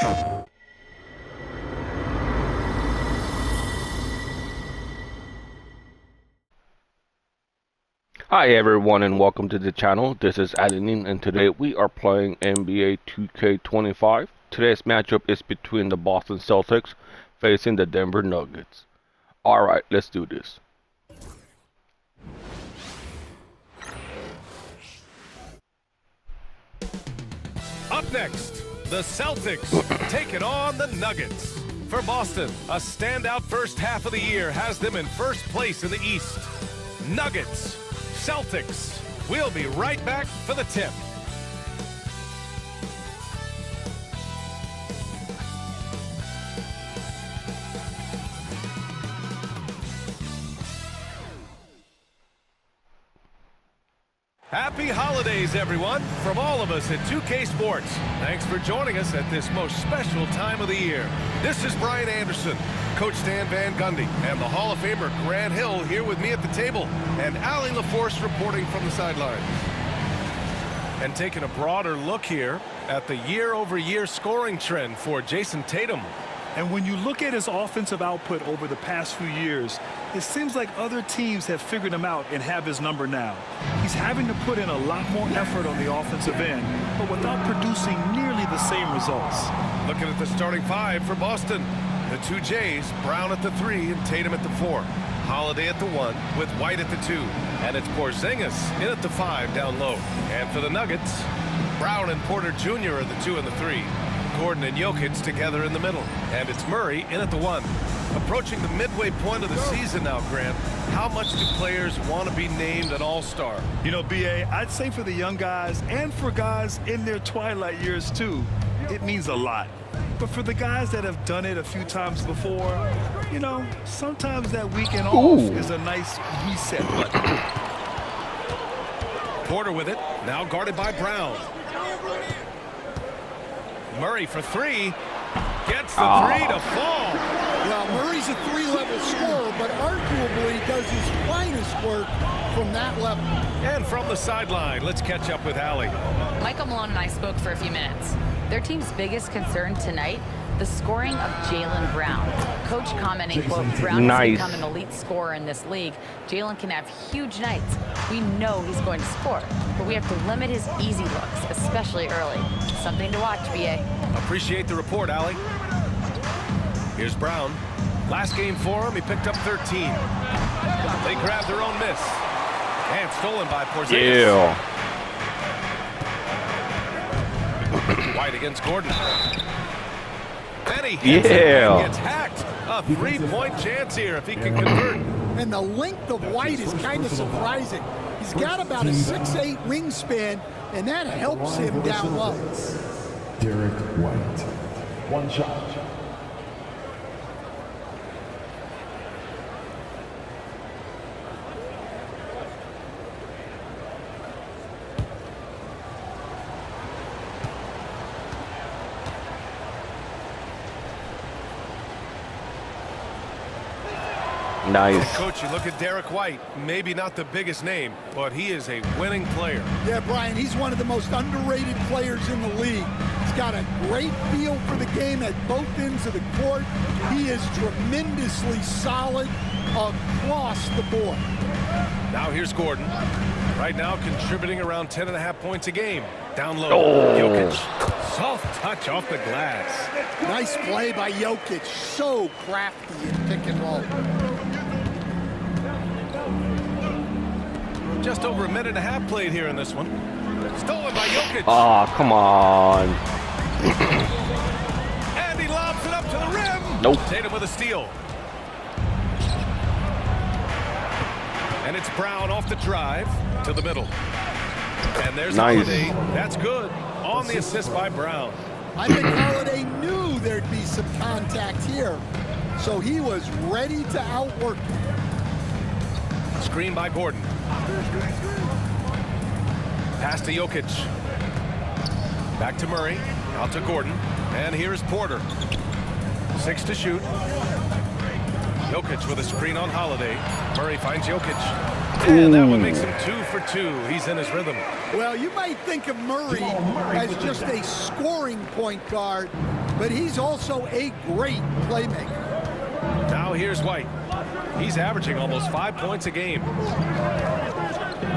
Hi everyone and welcome to the channel. This is Adeline and today we are playing NBA 2K25. Today's matchup is between the Boston Celtics facing the Denver Nuggets. Alright, let's do this. Up next, the Celtics taking on the Nuggets. For Boston, a standout first half of the year has them in first place in the East. Nuggets, Celtics. We'll be right back for the tip. Happy holidays, everyone, from all of us at 2K Sports. Thanks for joining us at this most special time of the year. This is Brian Anderson, Coach Stan Van Gundy, and the Hall of Famer Grant Hill here with me at the table, and Allie LaForce reporting from the sidelines. And taking a broader look here at the year-over-year scoring trend for Jason Tatum. And when you look at his offensive output over the past few years, it seems like other teams have figured him out and have his number now. He's having to put in a lot more effort on the offensive end, but without producing nearly the same results. Looking at the starting five for Boston. The two Jays, Brown at the 3 and Tatum at the 4. Holiday at the 1 with White at the 2. And it's Porzingis in at the 5 down low. And for the Nuggets, Brown and Porter Jr. are the 2 and the 3. Gordon and Jokic together in the middle. And it's Murray in at the 1. Approaching the midway point of the season now, Grant, how much do players want to be named an all-star? You know, B.A., I'd say for the young guys and for guys in their twilight years too, it means a lot. But for the guys that have done it a few times before, you know, sometimes that weekend off is a nice reset button. Porter with it, now guarded by Brown. Murray for 3, gets the 3 to fall. Well, Murray's a 3-level scorer, but arguably does his finest work from that level. And from the sideline, let's catch up with Allie. Michael Malone and I spoke for a few minutes. Their team's biggest concern tonight, the scoring of Jaylen Brown. Coach commenting, quote, Brown has become an elite scorer in this league. Jaylen can have huge nights. We know he's going to score, but we have to limit his easy looks, especially early. Something to watch, B.A. Appreciate the report, Allie. Here's Brown. Last game for him, he picked up 13. They grabbed their own miss. And stolen by Porzingis. Yeah. White against Gordon. Then he hits it and gets hacked. A 3-point chance here if he can convert. And the length of White is kind of surprising. He's got about a 6'8" wingspan, and that helps him down low. Derek White. One shot. Nice. Coach, you look at Derek White, maybe not the biggest name, but he is a winning player. Yeah, Brian, he's one of the most underrated players in the league. He's got a great feel for the game at both ends of the court. He is tremendously solid across the board. Now here's Gordon. Right now contributing around 10.5 points a game. Down low, Jokic. Soft touch off the glass. Nice play by Jokic. So crafty in pick and roll. Just over a minute and a half played here in this one. Stolen by Jokic. Oh, come on. And he lobs it up to the rim. Nope. Tatum with a steal. And it's Brown off the drive to the middle. And there's Holiday. That's good. On the assist by Brown. I think Holiday knew there'd be some contact here, so he was ready to outwork him. Screen by Gordon. Pass to Jokic. Back to Murray. Out to Gordon. And here's Porter. 6 to shoot. Jokic with a screen on Holiday. Murray finds Jokic. And that one makes him 2 for 2. He's in his rhythm. Well, you might think of Murray as just a scoring point guard. but he's also a great playmaker. Now here's White. He's averaging almost 5 points a game.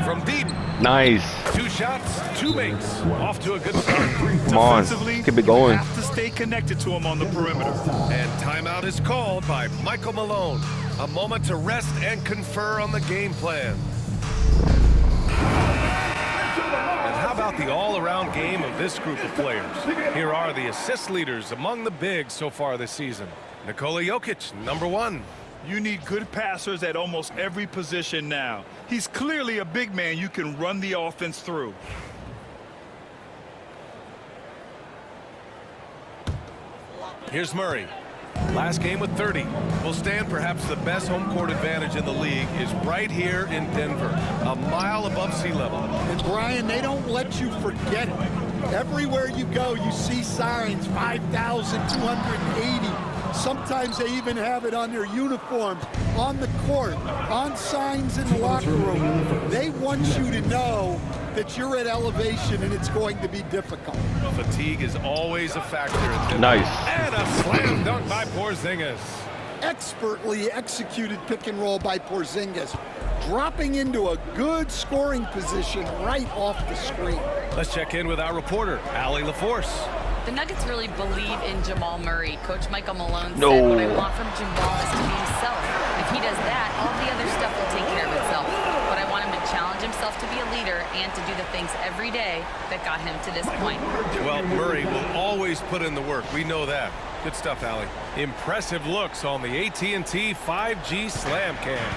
From deep. Nice. 2 shots, 2 makes. Off to a good start. Come on, Defensively, keep it going. You have to stay connected to him on the perimeter. And timeout is called by Michael Malone. A moment to rest and confer on the game plan. And how about the all-around game of this group of players? Here are the assist leaders among the bigs so far this season. Nikola Jokic, number 1. You need good passers at almost every position now. He's clearly a big man you can run the offense through. Here's Murray. Last game with 30. Will stand perhaps the best home court advantage in the league is right here in Denver, a mile above sea level. And Brian, they don't let you forget it. Everywhere you go, you see signs, 5,280. Sometimes they even have it on their uniforms, on the court, on signs in the locker room. They want you to know that you're at elevation and it's going to be difficult. Fatigue is always a factor in Denver. Nice. And a slam dunk by Porzingis. Expertly executed pick and roll by Porzingis, dropping into a good scoring position right off the screen. Let's check in with our reporter, Allie LaForce. The Nuggets really believe in Jamal Murray. Coach Michael Malone No. said, what I want from Jamal is to be himself. If he does that, all the other stuff will take care of itself. But I want him to challenge himself to be a leader and to do the things every day that got him to this point. Well, Murray will always put in the work. We know that. Good stuff, Allie. Impressive looks on the AT&T 5G Slam Cam.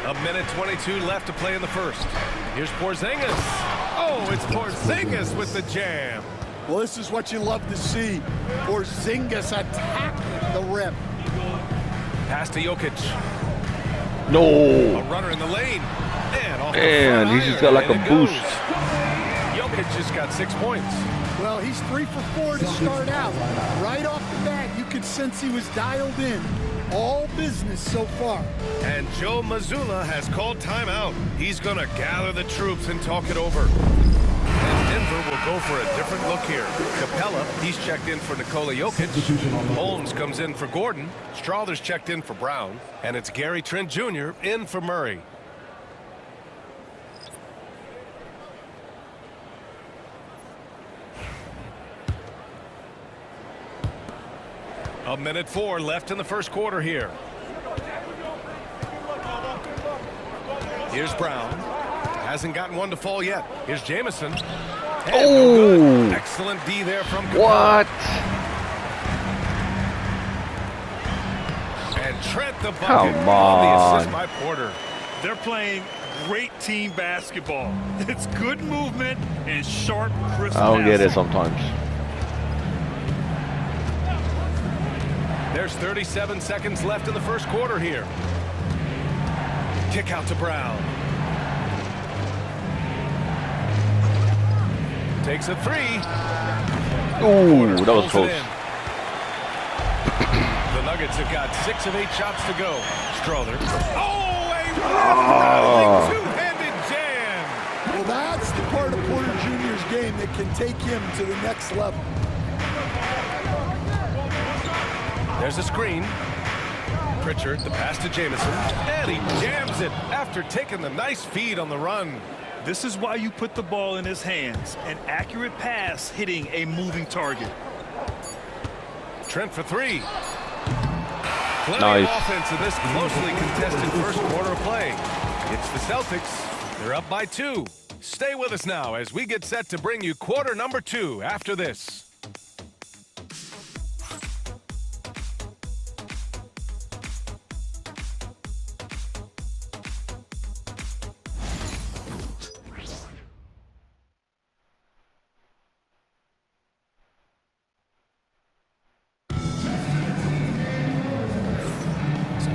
A minute 22 left to play in the first. Here's Porzingis. Oh, it's Porzingis with the jam. Well, this is what you love to see. Porzingis attacking the rim. Pass to Jokic. No. A runner in the lane. And off the Man, front he just iron, got like and a it goes. boost. Jokic just got 6 points. Well, he's 3 for 4 to start out. Right off the bat, you could sense he was dialed in. All business so far. And Joe Mazzulla has called timeout. He's going to gather the troops and talk it over. And Denver will go for a different look here. Capella, he's checked in for Nikola Jokic. Holmes comes in for Gordon. Strother's checked in for Brown. And it's Gary Trent Jr. in for Murray. A minute 4 left in the first quarter here. Here's Brown. Hasn't gotten one to fall yet. Here's Jamison. And no good. Excellent D there from Capella. What? And Trent the bucket. Come The on. assist by Porter. They're playing great team basketball. It's good movement and sharp, crisp I don't get it passing. sometimes. There's 37 seconds left in the first quarter here. Kick out to Brown. Takes a 3. Ooh, that was Pulls it close. in. The Nuggets have got 6 of 8 shots to go. Strother. Oh, a rough-rousing two-handed jam. Well, that's the part of Porter Jr.'s game that can take him to the next level. There's a screen. Pritchard, the pass to Jamison. And he jams it after taking the nice feed on the run. This is why you put the ball in his hands. An accurate pass hitting a moving target. Trent for 3. Plenty Nice. of offense in this closely contested first quarter of play. It's the Celtics. They're up by 2. Stay with us now as we get set to bring you quarter number 2 after this.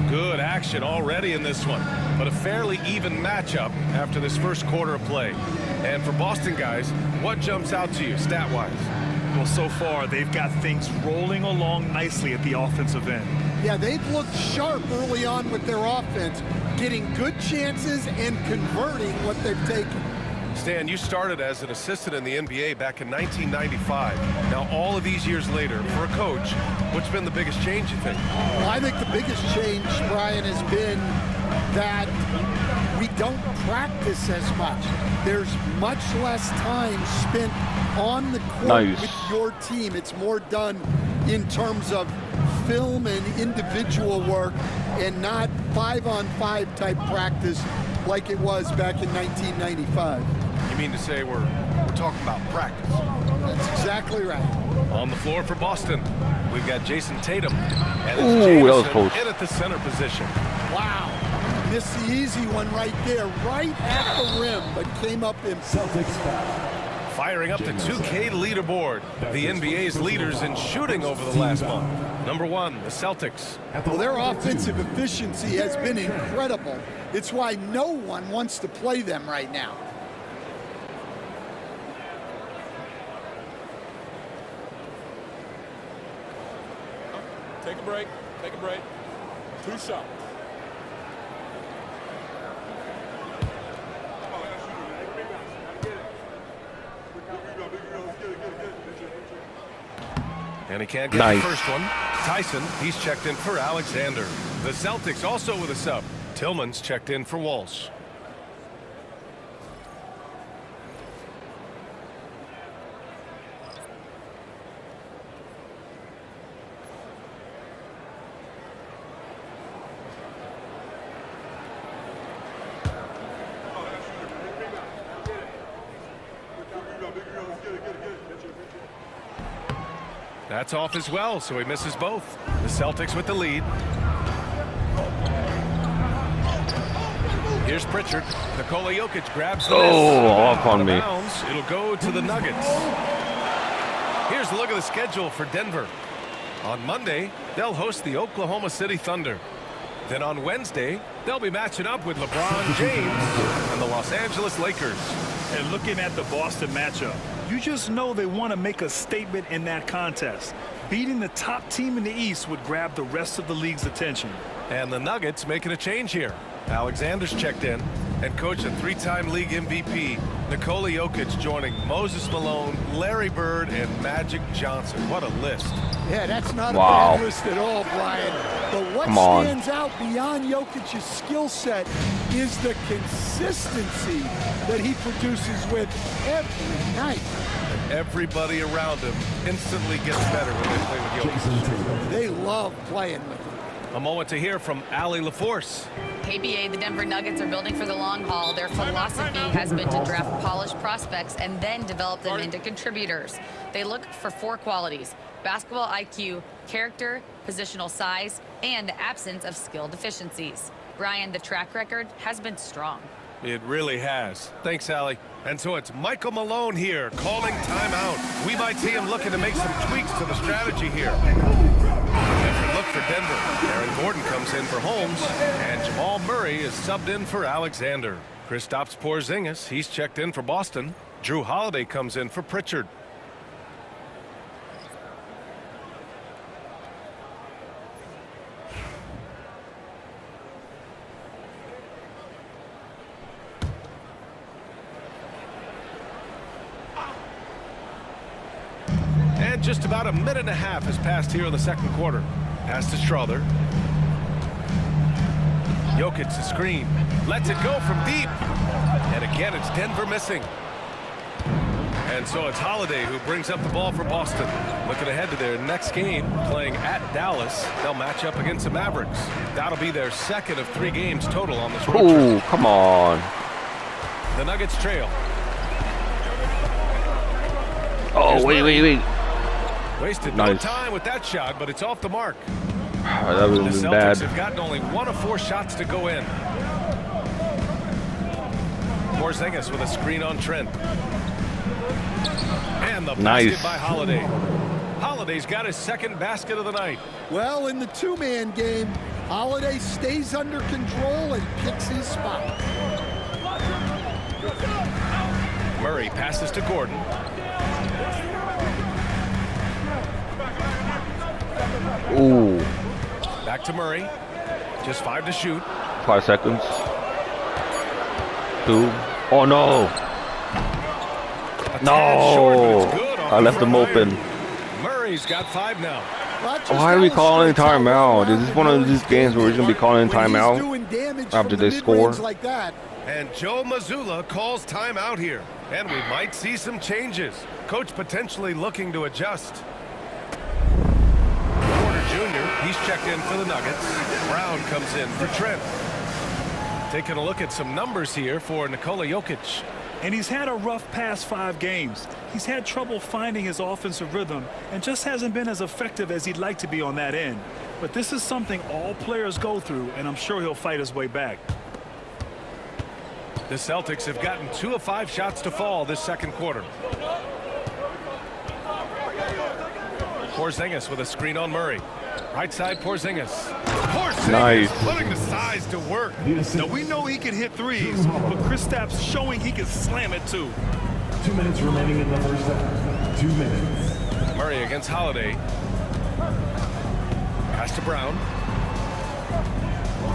Good action already in this one, but a fairly even matchup after this first quarter of play. And for Boston guys, what jumps out to you stat-wise? Well, so far, they've got things rolling along nicely at the offensive end. Yeah, they've looked sharp early on with their offense, getting good chances and converting what they've taken. Stan, you started as an assistant in the NBA back in 1995. Now, all of these years later, for a coach, what's been the biggest change, you think? Well, I think the biggest change, Brian, has been that we don't practice as much. There's much less time spent on the court with your team. It's more done in terms of film and individual work and not 5-on-5 type practice like it was back in 1995. You mean to say we're talking about practice? That's exactly right. On the floor for Boston, we've got Jason Tatum. And Ooh, it's that was close. in at the center position. Wow. Missed the easy one right there, right at the rim, but came up in Celtics foul. Firing up the 2K leaderboard. The NBA's leaders in shooting over the last month. Number 1, the Celtics. Well, their offensive efficiency has been incredible. It's why no one wants to play them right now. Take a break. Take a break. 2 shots. And he can't get the first one. Tyson, he's checked in for Alexander. The Celtics also with a sub. Tillman's checked in for Walsh. That's off as well, so he misses both. The Celtics with the lead. Here's Pritchard. Nikola Jokic grabs the miss. Off on me. It'll go to the Nuggets. Here's a look at the schedule for Denver. On Monday, they'll host the Oklahoma City Thunder. Then on Wednesday, they'll be matching up with LeBron James and the Los Angeles Lakers. And looking at the Boston matchup, you just know they want to make a statement in that contest. Beating the top team in the East would grab the rest of the league's attention. And the Nuggets making a change here. Alexander's checked in, and coach and 3-time league MVP Nikola Jokic joining Moses Malone, Larry Bird, and Magic Johnson. What a list. Yeah, that's not a bad list at all, Brian. But what stands out beyond Jokic's skill set is the consistency that he produces with every night. And everybody around him instantly gets better when they play with Jokic. They love playing with him. A moment to hear from Allie LaForce. KBA, the Denver Nuggets are building for the long haul. Their philosophy has been to draft polished prospects and then develop them into contributors. They look for 4 qualities: basketball IQ, character, positional size, and absence of skill deficiencies. Brian, the track record has been strong. It really has. Thanks, Allie. And so it's Michael Malone here calling timeout. We might see him looking to make some tweaks to the strategy here. Different look for Denver. Aaron Gordon comes in for Holmes, and Jamal Murray is subbed in for Alexander. Kristaps Porzingis, he's checked in for Boston. Drew Holiday comes in for Pritchard. And just about a minute and a half has passed here in the second quarter. Pass to Strother. Jokic the screen. Lets it go from deep. And again, it's Denver missing. And so it's Holiday who brings up the ball for Boston. Looking ahead to their next game, playing at Dallas. They'll match up against the Mavericks. That'll be their second of 3 games total on this road trip. Ooh, come on. The Nuggets trail. Oh, wait. Wasted no time with that shot, but it's off the mark. That would have been bad. The Celtics have gotten only 1 of 4 shots to go in. Porzingis with a screen on Trent. And the basket by Holiday. Holiday's got his second basket of the night. Well, in the 2-man game, Holiday stays under control and picks his spot. Murray passes to Gordon. Ooh. Back to Murray. Just 5 to shoot. 5 seconds. 2. Oh no. tad short, but No, it's good off I the left front them open. iron. Murray's got 5 now. Why are we calling timeout? Is this one of these games where we're gonna be calling timeout after they score? Like that. And Joe Mazzulla calls timeout here. And we might see some changes. Coach potentially looking to adjust. Porter Jr., he's checked in for the Nuggets. Brown comes in for Trent. Taking a look at some numbers here for Nikola Jokic. And he's had a rough past 5 games. He's had trouble finding his offensive rhythm and just hasn't been as effective as he'd like to be on that end. But this is something all players go through, and I'm sure he'll fight his way back. The Celtics have gotten 2 of 5 shots to fall this second quarter. Porzingis with a screen on Murray. Right side, Porzingis. Porzingis Nice. putting the size to work. Now, we know he can hit threes, but Kristaps showing he can slam it too. 2 minutes remaining in the first half. 2 minutes. Murray against Holiday. Pass to Brown.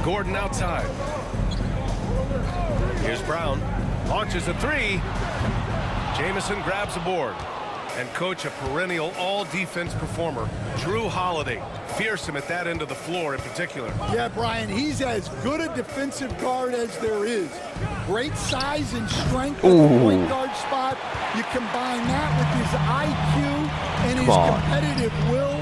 Gordon outside. Here's Brown. Launches a 3. Jamison grabs a board. And coach, a perennial all-defense performer, Drew Holiday. Fearsome at that end of the floor in particular. Yeah, Brian, he's as good a defensive guard as there is. Great size and strength at the point guard spot. You combine that with his IQ and his competitive will.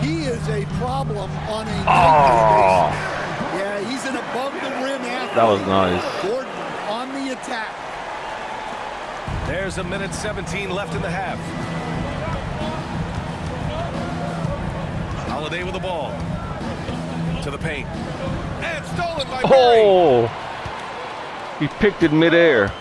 He is a problem on a nightly basis. Yeah, he's an above-the-rim athlete. That was nice. Gordon on the attack. There's a minute 17 left in the half. Holiday with the ball. To the paint. And stolen by Murray. Oh! He picked it midair.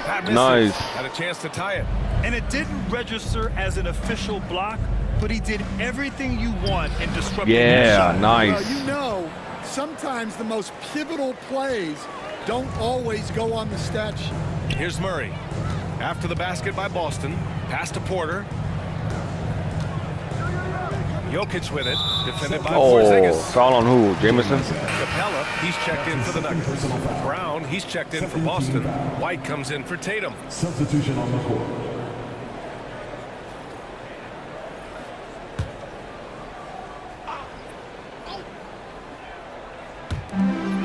That misses. Nice. Had a chance to tie it. And it didn't register as an official block, but he did everything you want in disrupting your Yeah, shot. nice. Well, you know, sometimes the most pivotal plays don't always go on the stat sheet. Here's Murray. After the basket by Boston. Pass to Porter. Jokic with it. Defended by Oh, Porzingis. foul on who? Jamison? Capella, he's checked in for the Nuggets. Brown, he's checked in for Boston. White comes in for Tatum. Substitution on the court.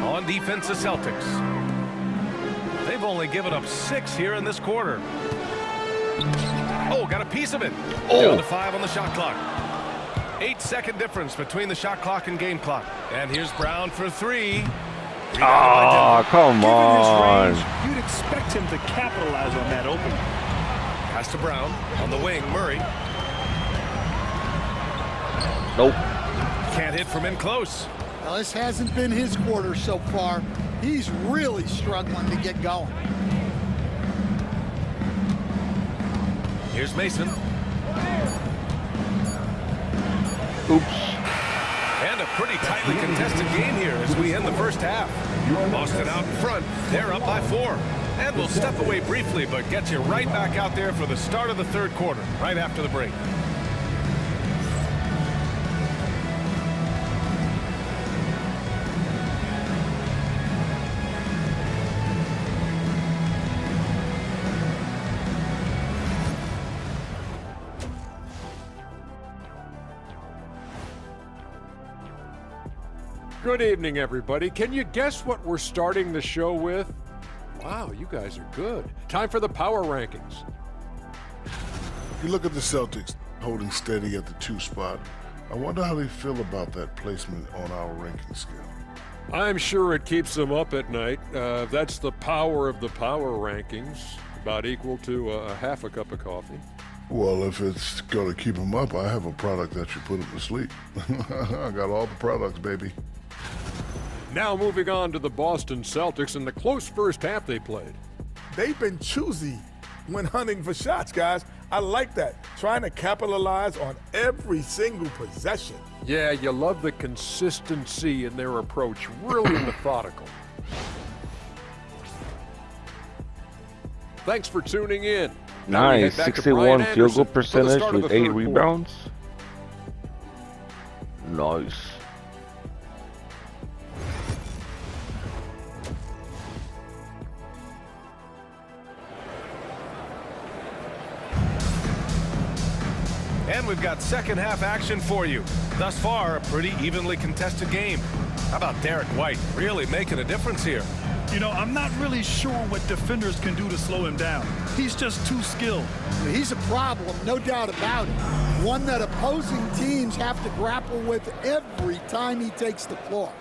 On defense, the Celtics. They've only given up 6 here in this quarter. Oh, got a piece of it. Down to 5 on the shot clock. 8-second difference between the shot clock and game clock. And here's Brown for 3. Ah, come Given his on. range, you'd expect him to capitalize on that opening. Pass to Brown. On the wing, Murray. Nope. Can't hit from in close. Well, this hasn't been his quarter so far. He's really struggling to get going. Here's Mason. Oops. And a pretty tightly contested game here as we end the first half. Boston out in front. They're up by 4. And we'll step away briefly, but get you right back out there for the start of the third quarter, right after the break. Good evening, everybody. Can you guess what we're starting the show with? Wow, you guys are good. Time for the power rankings. You look at the Celtics holding steady at the 2 spot. I wonder how they feel about that placement on our ranking scale. I'm sure it keeps them up at night. That's the power of the power rankings, about equal to a half a cup of coffee. Well, if it's going to keep them up, I have a product that should put them to sleep. I got all the products, baby. Now moving on to the Boston Celtics and the close first half they played. They've been choosy when hunting for shots, guys. I like that. Trying to capitalize on every single possession. Yeah, you love the consistency in their approach. Really methodical. Thanks for tuning in. Now we Nice. head back to 61 Brian field Anderson goal for the percentage start of with the 8 third quarter. rebounds. Nice. And we've got second half action for you. Thus far, a pretty evenly contested game. How about Derek White really making a difference here? You know, I'm not really sure what defenders can do to slow him down. He's just too skilled. He's a problem, no doubt about it. One that opposing teams have to grapple with every time he takes the floor.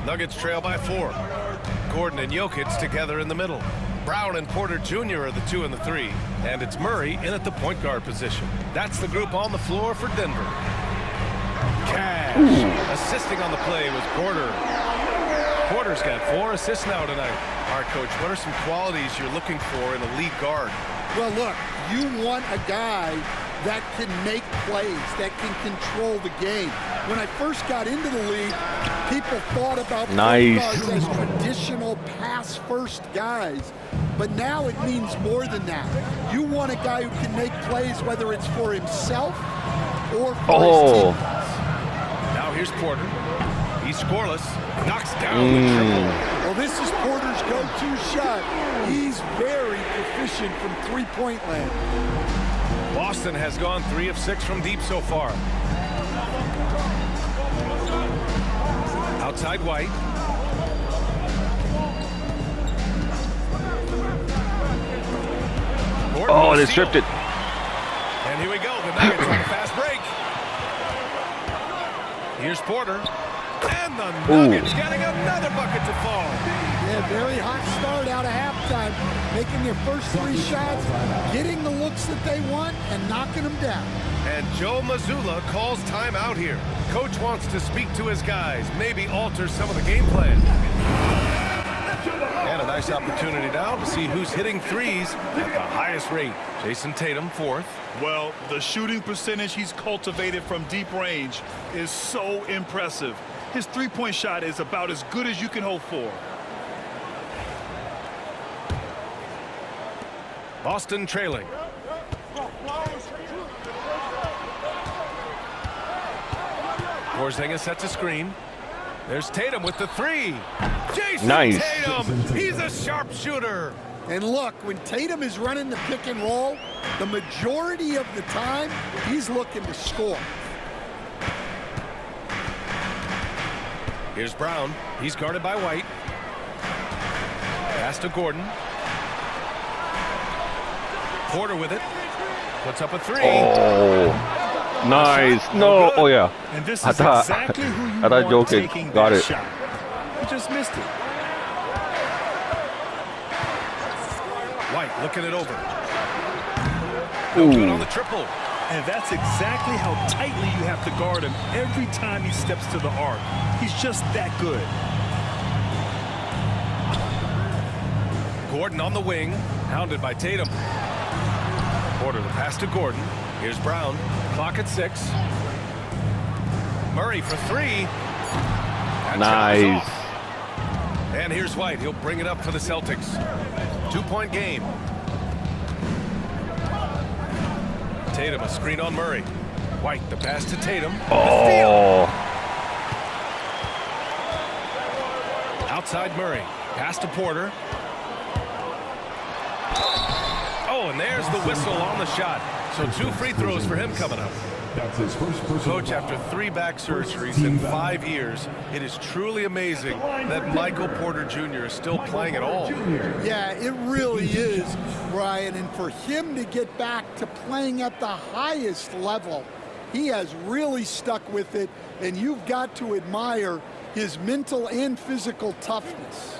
Nuggets trail by 4. Gordon and Jokic together in the middle. Brown and Porter Jr. are the 2 and the 3. And it's Murray in at the point guard position. That's the group on the floor for Denver. Cash. Assisting on the play was Porter. Porter's got 4 assists now tonight. All right, Coach, what are some qualities you're looking for in a lead guard? Well, look, you want a guy that can make plays, that can control the game. When I first got into the league, people thought about point guards as traditional pass-first guys. But now it means more than that. You want a guy who can make plays, whether it's for himself or for his teammates. Now here's Porter. He's scoreless. Knocks down the triple. Well, this is Porter's go-to shot. He's very proficient from three-point land. Boston has gone 3 of 6 from deep so far. Outside White. Oh, they stripped it. And here we go. The Nuggets on a fast break. Here's Porter. And the Nuggets getting another bucket to fall. Yeah, very hot start out of halftime. Making their first 3 shots, getting the looks that they want, and knocking them down. And Joe Mazzulla calls timeout here. Coach wants to speak to his guys, maybe alter some of the game plan. And a nice opportunity now to see who's hitting threes at the highest rate. Jason Tatum, 4th. Well, the shooting percentage he's cultivated from deep range is so impressive. His three-point shot is about as good as you can hope for. Boston trailing. Porzingis sets a screen. There's Tatum with the 3. Jason Tatum, he's a sharpshooter. And look, when Tatum is running the pick and roll, the majority of the time, he's looking to score. Here's Brown. He's guarded by White. Pass to Gordon. Porter with it. Puts up a 3. Oh, nice. No. Oh, yeah. And this is exactly who you want taking got that it. shot. He just missed it. White looking it over. No good on the triple. And that's exactly how tightly you have to guard him every time he steps to the arc. He's just that good. Gordon on the wing, hounded by Tatum. Porter the pass to Gordon. Here's Brown. Clock at 6. Murray for 3. Nice. And here's White. He'll bring it up for the Celtics. 2-point game. Tatum, a screen on Murray. White, the pass to Tatum. Oh. Outside Murray. Pass to Porter. Oh, and there's the whistle on the shot. So 2 free throws for him coming up. That's his first personal Coach, after 3 back surgeries in 5 years, it is truly amazing that Michael Porter Jr. is still playing at all. Yeah, it really is, Brian. And for him to get back to playing at the highest level, he has really stuck with it. And you've got to admire his mental and physical toughness.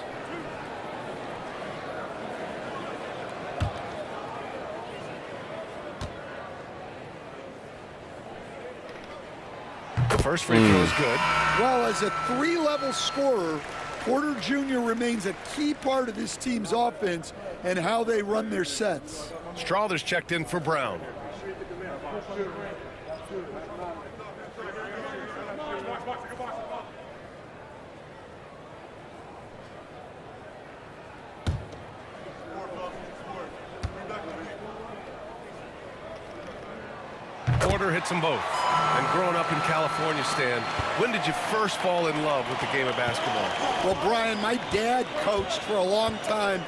First free throw is good. Well, as a 3-level scorer, Porter Jr. remains a key part of this team's offense and how they run their sets. Strawther's checked in for Brown. Porter hits them both. And growing up in California, Stan, when did you first fall in love with the game of basketball? Well, Brian, my dad coached for a long time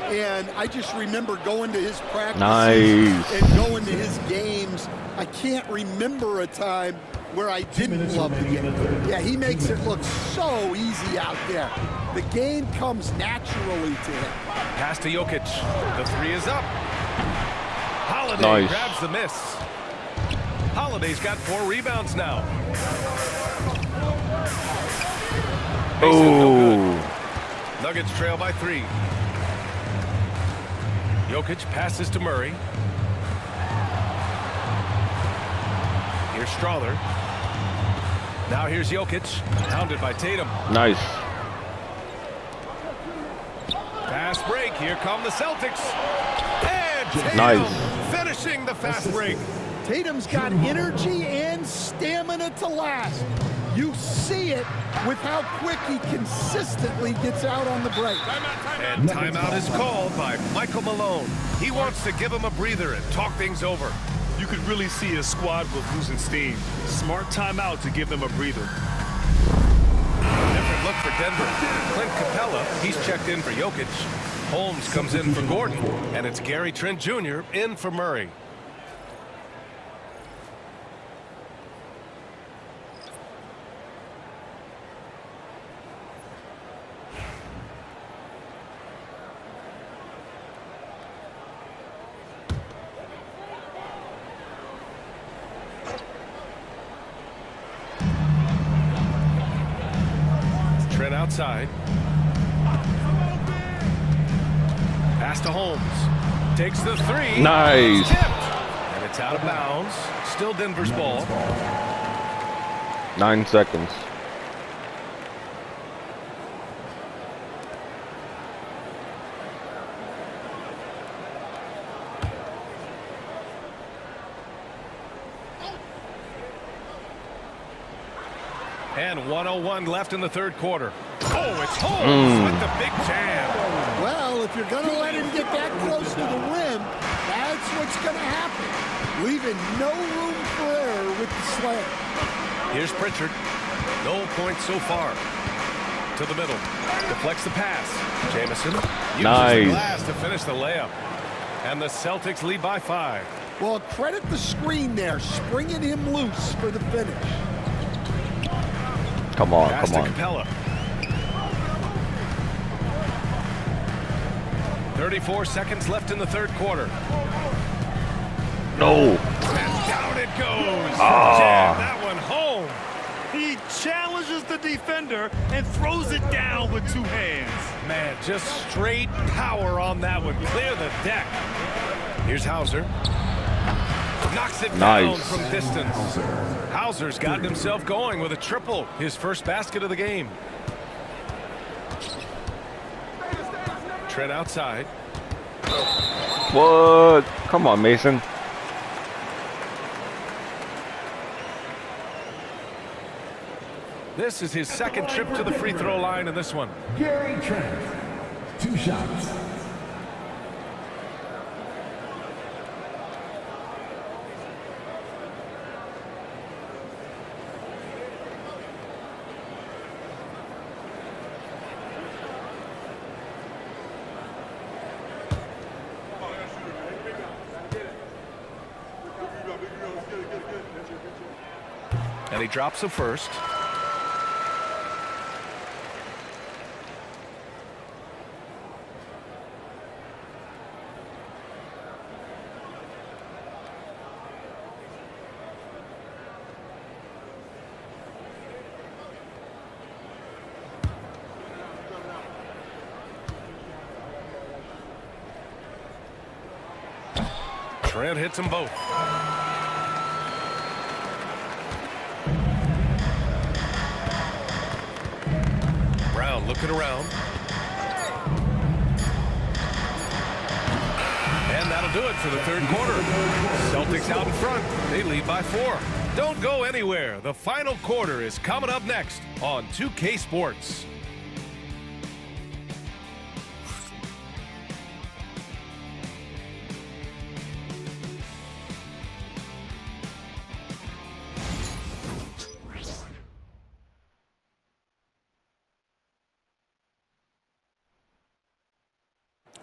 And I just remember going to his practices Nice. and going to his games. I can't remember a time where I didn't love the game. Yeah, he makes it look so easy out there. The game comes naturally to him. Pass to Jokic. The three is up. Holiday Nice. grabs the miss. Holiday's got 4 rebounds now. Baseline no good. Nuggets trail by 3. Jokic passes to Murray. Here's Strawther. Now here's Jokic, pounded by Tatum. Nice. Fast break. Here come the Celtics. And Tatum Nice. finishing the fast break. Tatum's got energy and stamina to last. You see it with how quick he consistently gets out on the break. And timeout is called by Michael Malone. He wants to give him a breather and talk things over. You could really see his squad was losing steam. Smart timeout to give them a breather. Different look for Denver. Clint Capella, he's checked in for Jokic. Holmes comes in for Gordon. And it's Gary Trent Jr. in for Murray. Trent outside. Pass to Holmes. Takes the three. Nice. Tipped. And it's out of bounds. Still Denver's ball. 9 seconds. And 1:01 left in the third quarter. Oh, it's Holmes with the big jam. Well, if you're going to let him get that close to the rim, that's what's going to happen. Leaving no room for error with the slam. Here's Pritchard. No points so far. To the middle. Deflects the pass. Jamison uses the glass to finish the layup. And the Celtics lead by 5. Well, credit the screen there, springing him loose for the finish. Come on, Pass come to on. Capella. 34 seconds left in the third quarter. No. And down it goes. Ah. Jam that one home. He challenges the defender and throws it down with 2 hands. Man, just straight power on that one. Clear the deck. Here's Hauser. Knocks it down from distance. Hauser's gotten himself going with a triple. His first basket of the game. Trent outside. What? Come on, Mason. This is his second trip to the free throw line in this one. Gary Trent, 2 shots. And he drops the first. Trent hits them both. Brown looking around. And that'll do it for the third quarter. Celtics out in front. They lead by 4. Don't go anywhere. The final quarter is coming up next on 2K Sports.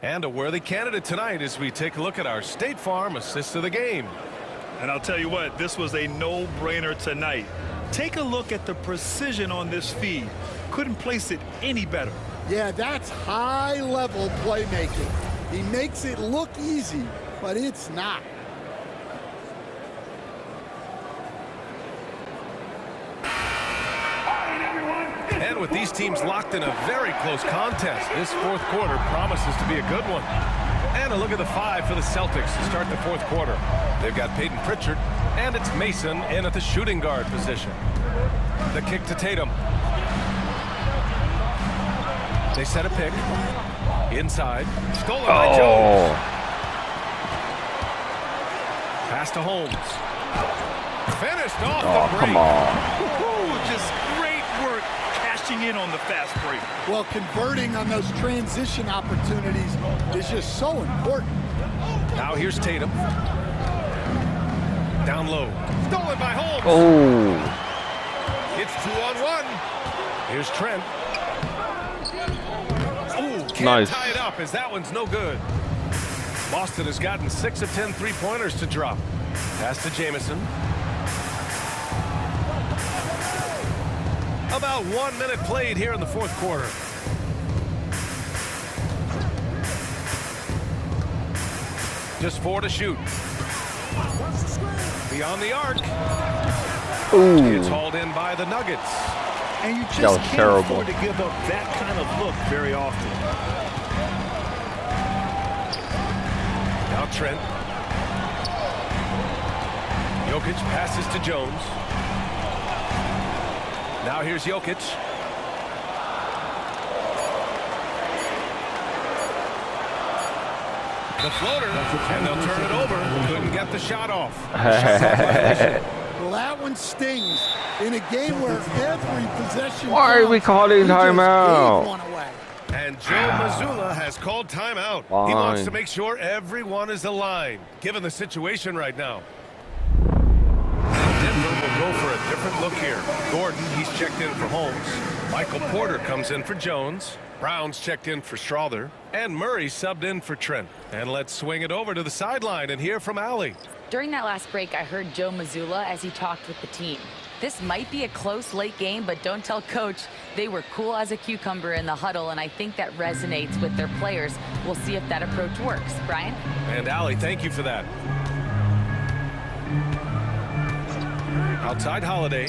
And a worthy candidate tonight as we take a look at our State Farm assist of the game. And I'll tell you what, this was a no-brainer tonight. Take a look at the precision on this feed. Couldn't place it any better. Yeah, that's high-level playmaking. He makes it look easy, but it's not. And with these teams locked in a very close contest, this fourth quarter promises to be a good one. And a look at the 5 for the Celtics to start the fourth quarter. They've got Peyton Pritchard, and it's Mason in at the shooting guard position. The kick to Tatum. They set a pick. Inside. Stolen by Jones. Pass to Holmes. Finished off the break. Come on. Just great work cashing in on the fast break. Well, converting on those transition opportunities is just so important. Now here's Tatum. Down low. Stolen by Holmes. Oh. It's 2-on-1. Here's Trent. Ooh, can't Nice. tie it up as that one's no good. Boston has gotten 6 of 10 three-pointers to drop. Pass to Jamison. About 1 minute played here in the fourth quarter. Just 4 to shoot. Beyond the arc. Ooh. It's hauled in by the Nuggets. And you That just was can't terrible. afford to give up that kind of look very often. Now Trent. Jokic passes to Jones. Now here's Jokic. The floater, and they'll turn it over. Couldn't get the shot off. Well, that one stings in a game where every possession. Why are we counts. calling He just timeout? gave one away. And Joe Mazzulla has called timeout. He wants to make sure everyone is aligned, given the situation right now. Denver will go for a different look here. Gordon, he's checked in for Holmes. Michael Porter comes in for Jones. Brown's checked in for Strother. And Murray subbed in for Trent. And let's swing it over to the sideline and hear from Allie. During that last break, I heard Joe Mazzulla as he talked with the team. This might be a close late game, but don't tell coach. They were cool as a cucumber in the huddle, and I think that resonates with their players. We'll see if that approach works. Brian? And Allie, thank you for that. Outside Holiday.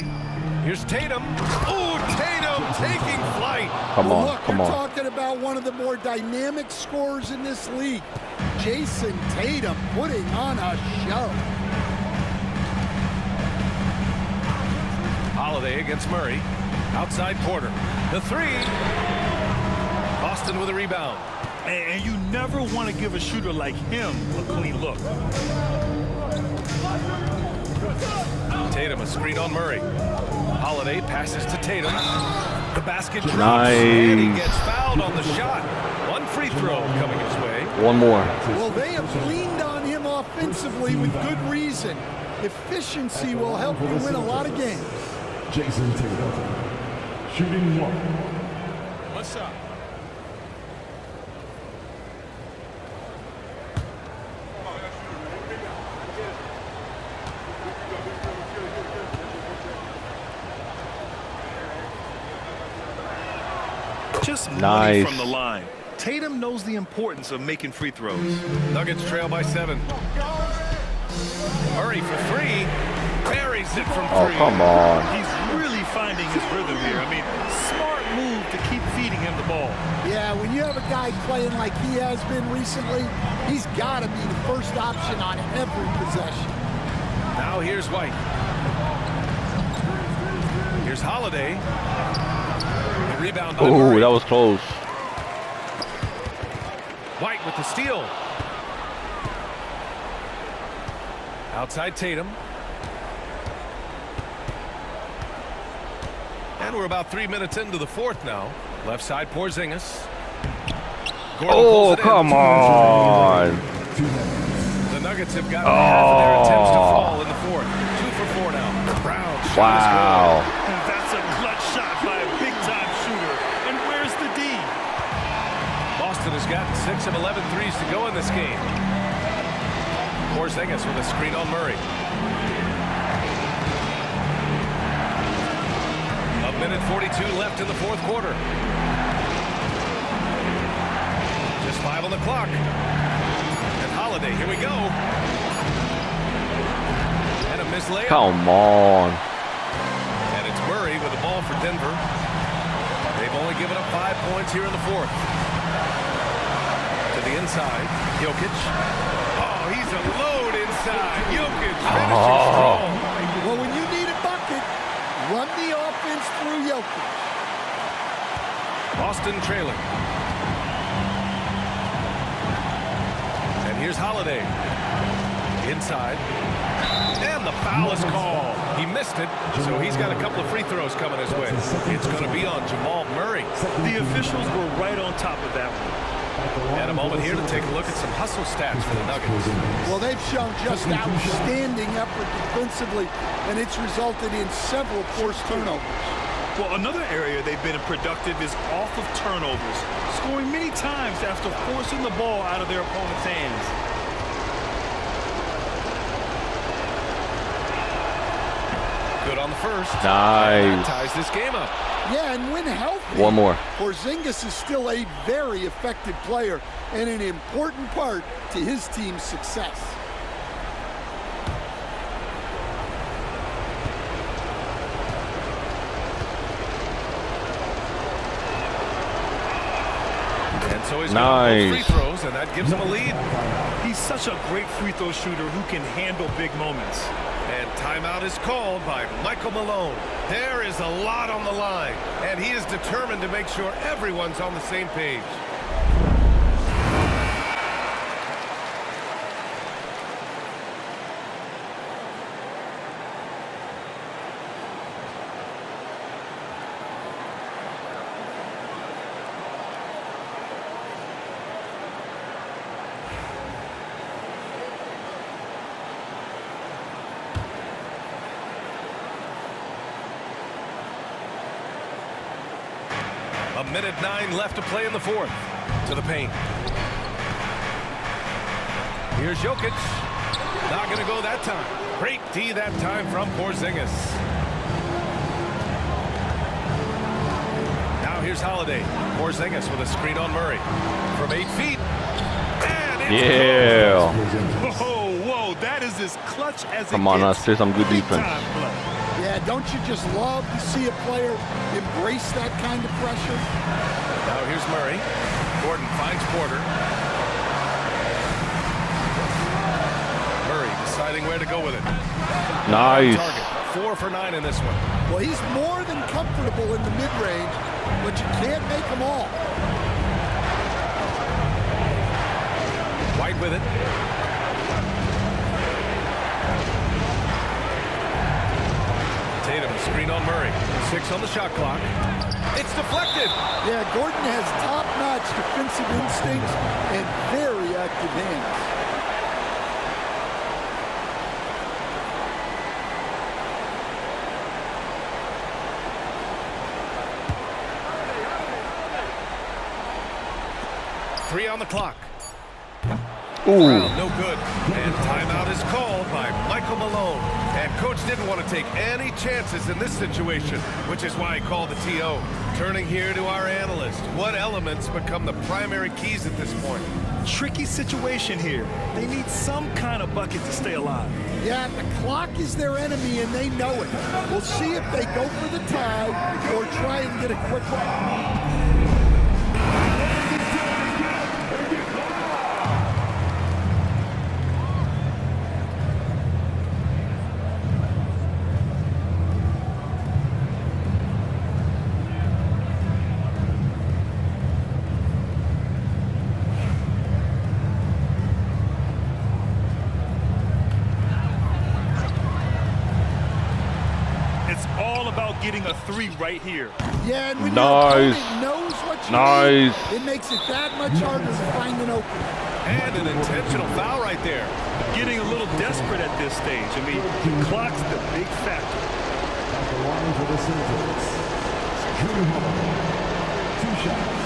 Here's Tatum. Oh, Tatum taking flight. Come on, Look, come you're on. talking about one of the more dynamic scorers in this league. Jason Tatum putting on a show. Holiday against Murray. Outside Porter. The 3. Boston with a rebound. And you never want to give a shooter like him a clean look. Tatum a screen on Murray. Holiday passes to Tatum. The basket drops. Nice. And he gets fouled on the shot. One free throw coming his way. One more. Well, they have leaned on him offensively with good reason. Efficiency will help you win a lot of games. Jason Tatum. Shooting 1. One shot. Just money Nice. from the line. Tatum knows the importance of making free throws. Nuggets trail by 7. Murray for 3. Buries it from 3. Oh, come on. He's really finding his rhythm here. I mean, smart move to keep feeding him the ball. Yeah, when you have a guy playing like he has been recently, he's got to be the first option on every possession. Now here's White. Here's Holiday. The rebound by Ooh, Murray. that was close. White with the steal. Outside Tatum. And we're about 3 minutes into the fourth now. Left side Porzingis. Gordon pulls Oh, it in. come on. The Nuggets have gotten half of their attempts to fall in the fourth. 2 for 4 now. Brown shot is Wow. And that's a clutch shot by a big-time shooter. And where's the D? good. Boston has gotten 6 apiece of 11 threes to go in this game. Porzingis with a screen on Murray. A minute 42 left in the fourth quarter. Just 5 on the clock. And Holiday, here we go. And a missed layup. Come on. And it's Murray with the ball for Denver. They've only given up 5 points here in the fourth. To the inside, Jokic. Oh, he's a load inside. Jokic finishing strong. Well, when you need a bucket, run the offense through Jokic. Boston trailing. And here's Holiday. Inside. And the foul is called. He missed it, so he's got a couple of free throws coming his way. It's going to be on Jamal Murray. The officials were right on top of that one. And a moment here to take a look at some hustle stats for the Nuggets. Well, they've shown just outstanding effort defensively, and it's resulted in several forced turnovers. Well, another area they've been productive is off of turnovers, scoring many times after forcing the ball out of their opponent's hands. Good on the first. Nice. That ties this game up. Yeah, and when healthy, One more. Porzingis is still a very effective player and an important part to his team's success. And so he's Nice. got both free throws, and that gives him a lead. He's such a great free throw shooter who can handle big moments. And timeout is called by Michael Malone. There is a lot on the line, and he is determined to make sure everyone's on the same page. A minute 9 left to play in the fourth. To the paint. Here's Jokic. Not going to go that time. Great D that time from Porzingis. Now here's Holiday. Porzingis with a screen on Murray. From 8 feet. And it's Yeah. Whoa, that is as clutch as Come it on, gets. let's see some good Big defense. time play. Yeah, don't you just love to see a player embrace that kind of pressure? Now here's Murray. Gordon finds Porter. Murray deciding where to go with it. Nice. Target. 4 for 9 in this one. Well, he's more than comfortable in the mid-range, but you can't make them all. White with it. Tatum, screen on Murray. 6 on the shot clock. It's deflected. Yeah, Gordon has top-notch defensive instincts and very active hands. Three on the clock. Ooh. Brown, no good. And timeout is called by Michael Malone. And coach didn't want to take any chances in this situation, which is why he called the TO. Turning here to our analyst. What elements become the primary keys at this point? Tricky situation here. They need some kind of bucket to stay alive. Yeah, the clock is their enemy, and they know it. We'll see if they go for the tie or try and get a quick one. It's all about getting a three right here. Yeah, and when Nice. your opponent knows what you Nice. need, it makes it that much harder to find an opening. And an intentional foul right there. Getting a little desperate at this stage. I mean, the clock's the big factor. At the line for the Celtics, Drew Holiday. 2 shots.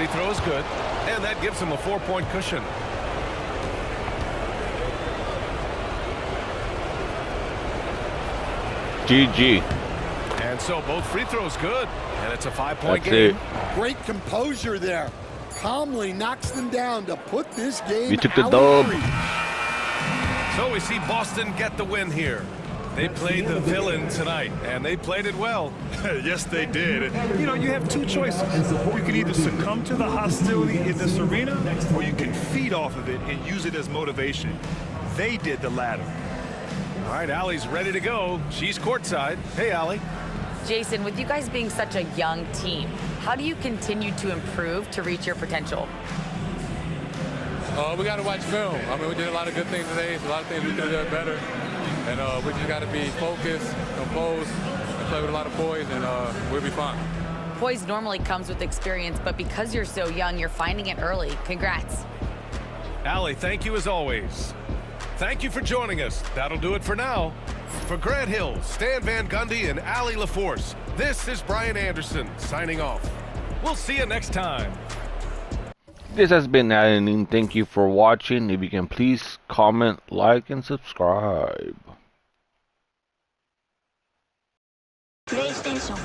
free throw is good, and that gives him a 4-point cushion. GG. And so both free throws good, and it's a 5-point game. Great composure there. Calmly knocks them down to put this game We took the out dub. of reach. So we see Boston get the win here. They played the villain tonight, and they played it well. Yes, they did. You know, you have two choices. You can either succumb to the hostility in this arena, or you can feed off of it and use it as motivation. They did the latter. All right, Allie's ready to go. She's courtside. Hey, Allie. Jason, with you guys being such a young team, how do you continue to improve to reach your potential? We got to watch film. I mean, we did a lot of good things today. A lot of things we could have done better. And we just got to be focused, composed, and play with a lot of poise, and we'll be fine. Poise normally comes with experience, but because you're so young, you're finding it early. Congrats. Allie, thank you as always. Thank you for joining us. That'll do it for now. For Grant Hill, Stan Van Gundy, and Allie LaForce, this is Brian Anderson signing off. We'll see you next time. This has been Alan. Thank you for watching. If you can please comment, like, and subscribe. PlayStation